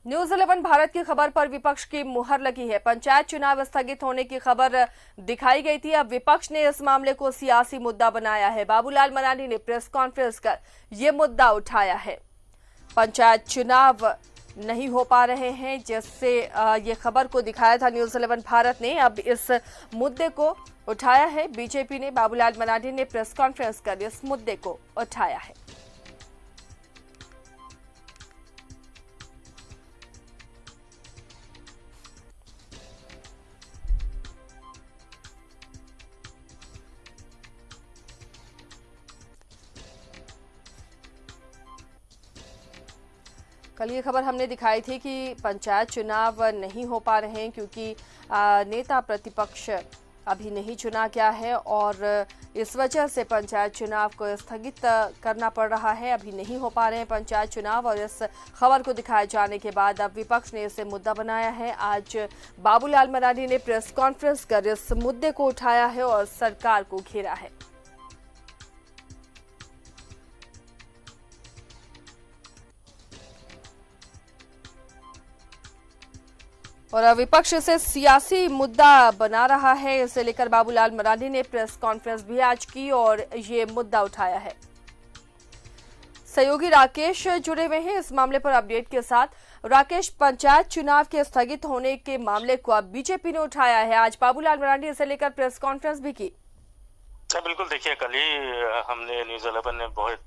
News 11 Bharat की खबर पर विपक्ष की मुहर लगी है। पंचायत चुनाव स्थगित होने की खबर दिखाई गई थी। अब विपक्ष ने इस मामले को सियासी मुद्दा बनाया है। बाबूलाल मरांडी ने प्रेस कॉन्फ्रेंस कर ये मुद्दा उठाया है। पंचायत चुनाव नहीं हो पा रहे हैं, जिससे ये खबर को दिखाया था न्यूज 11 भारत ने। अब इस मुद्दे को उठाया है बीजेपी ने। बाबूलाल मरांडी ने प्रेस कॉन्फ्रेंस कर इस मुद्दे को उठाया है। कल ये खबर हमने दिखाई थी कि पंचायत चुनाव नहीं हो पा रहे हैं क्योंकि नेता प्रतिपक्ष अभी नहीं चुना गया है और इस वजह से पंचायत चुनाव को स्थगित करना पड़ रहा है। अभी नहीं हो पा रहे हैं पंचायत चुनाव और इस खबर को दिखाए जाने के बाद अब विपक्ष ने इसे मुद्दा बनाया है। आज बाबूलाल मरांडी ने प्रेस कॉन्फ्रेंस कर इस मुद्दे को उठाया है और सरकार को घेरा है। और विपक्ष इसे सियासी मुद्दा बना रहा है। इसे लेकर बाबूलाल मरांडी ने प्रेस कॉन्फ्रेंस भी आज की और ये मुद्दा उठाया है। सहयोगी राकेश जुड़े हुए हैं इस मामले पर अपडेट के साथ। राकेश, पंचायत चुनाव के स्थगित होने के मामले को अब बीजेपी ने उठाया है। आज बाबूलाल मरांडी इसे लेकर प्रेस कॉन्फ्रेंस भी की। बिल्कुल, देखिए कल ही हमने न्यूज 11 ने बहुत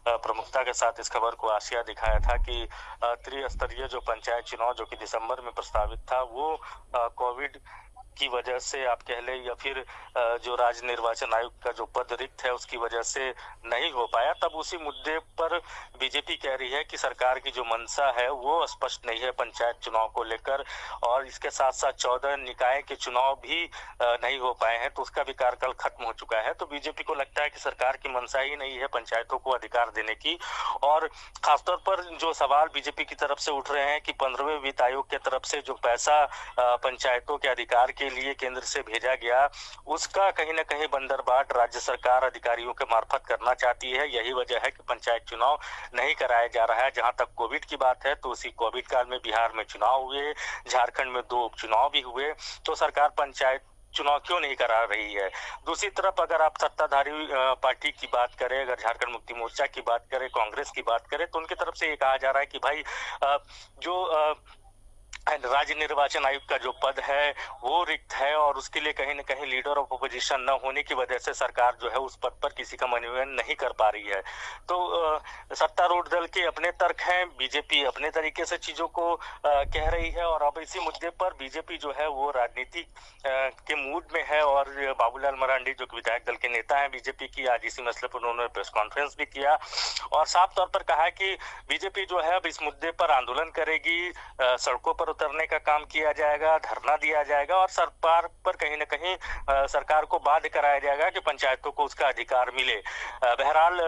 प्रमुखता के साथ इस खबर को आशिया दिखाया था कि त्रिस्तरीय जो पंचायत चुनाव जो कि दिसंबर में प्रस्तावित था वो कोविड की वजह से आप कह लें या फिर जो राज्य निर्वाचन आयोग का जो पद रिक्त है उसकी वजह से नहीं हो पाया। तब उसी मुद्दे पर बीजेपी कह रही है कि सरकार की जो मंशा है वो स्पष्ट नहीं है पंचायत चुनाव को लेकर, और इसके साथ साथ 14 निकाय के चुनाव भी नहीं हो पाए हैं, तो उसका भी कार्यकाल खत्म हो चुका है। तो बीजेपी को लगता है कि सरकार की मंशा ही नहीं है पंचायतों को अधिकार देने की। और खासतौर पर जो सवाल बीजेपी की तरफ से उठ रहे हैं कि 15वें वित्त आयोग की तरफ से जो पैसा पंचायतों के अधिकार के लिए केंद्र से भेजा गया, उसका कहीं ना कहीं बंदरबाट राज्य सरकार अधिकारियों के मार्फत करना चाहती है। यही वजह है कि पंचायत चुनाव नहीं कराया जा रहा है। जहां तक कोविड की बात है तो उसी कोविड काल में बिहार में चुनाव हुए, झारखंड में 2 उपचुनाव भी हुए, तो सरकार पंचायत चुनाव क्यों नहीं करा रही है। दूसरी तरफ अगर आप सत्ताधारी पार्टी की बात करें, अगर झारखंड मुक्ति मोर्चा की बात करें, कांग्रेस की बात करें, तो उनकी तरफ से ये कहा जा रहा है कि भाई जो राज्य निर्वाचन आयुक्त का जो पद है वो रिक्त है और उसके लिए कहीं न कहीं लीडर ऑफ अपोजिशन न होने की वजह से सरकार जो है उस पद पर किसी का मनोनयन नहीं कर पा रही है। तो सत्तारूढ़ दल के अपने तर्क हैं, बीजेपी अपने तरीके से चीजों को कह रही है, और अब इसी मुद्दे पर बीजेपी जो है वो राजनीति के मूड में है। और बाबूलाल मरांडी जो विधायक दल के नेता है बीजेपी की, आज इसी मसले पर उन्होंने प्रेस कॉन्फ्रेंस भी किया और साफ तौर पर कहा कि बीजेपी जो है अब इस मुद्दे पर आंदोलन करेगी, सड़कों पर उतरने का काम किया जाएगा, धरना दिया जाएगा और सरकार पर कहीं न कहीं सरकार को बाध्य कराया जाएगा कि पंचायतों को उसका अधिकार मिले। बहरहाल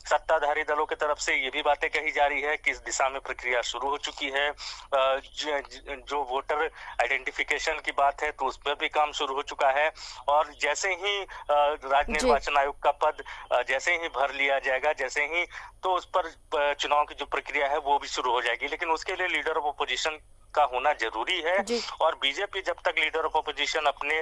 सत्ताधारी दलों की तरफ से ये भी बातें कही जा रही है कि इस दिशा में प्रक्रिया शुरू हो चुकी है। जो वोटर आइडेंटिफिकेशन की बात है तो उस पर भी काम शुरू हो चुका है, और जैसे ही राज्य निर्वाचन आयोग का पद जैसे ही भर लिया जाएगा, जैसे ही तो उस पर चुनाव की जो प्रक्रिया है वो भी शुरू हो जाएगी। लेकिन उसके लिए लीडर ऑफ अपोजिशन का होना जरूरी है, और बीजेपी जब तक लीडर ऑफ अपोजिशन अपने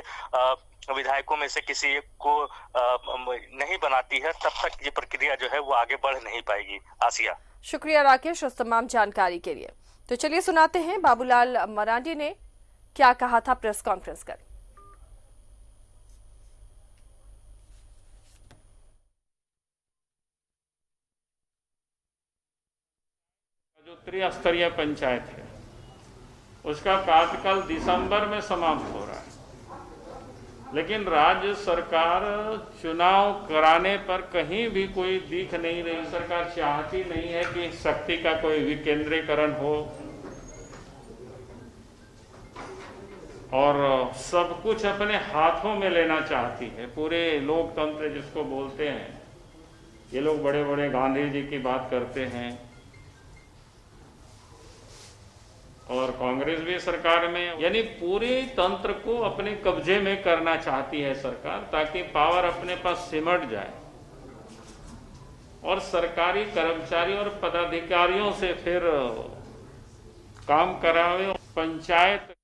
विधायकों में से किसी एक को नहीं बनाती है तब तक ये प्रक्रिया जो है वो आगे बढ़ नहीं पाएगी। आसिया, शुक्रिया राकेश उस तमाम जानकारी के लिए। तो चलिए सुनाते हैं बाबूलाल मरांडी ने क्या कहा था प्रेस कॉन्फ्रेंस कर। जो त्रिस्तरीय पंचायत है उसका कार्यकाल दिसंबर में समाप्त हो रहा है, लेकिन राज्य सरकार चुनाव कराने पर कहीं भी कोई दिख नहीं रही। सरकार चाहती नहीं है कि शक्ति का कोई विकेंद्रीकरण हो और सब कुछ अपने हाथों में लेना चाहती है। पूरे लोकतंत्र जिसको बोलते हैं, ये लोग बड़े बड़े गांधी जी की बात करते हैं और कांग्रेस भी सरकार में, यानी पूरे तंत्र को अपने कब्जे में करना चाहती है सरकार, ताकि पावर अपने पास सिमट जाए और सरकारी कर्मचारी और पदाधिकारियों से फिर काम करावे। पंचायत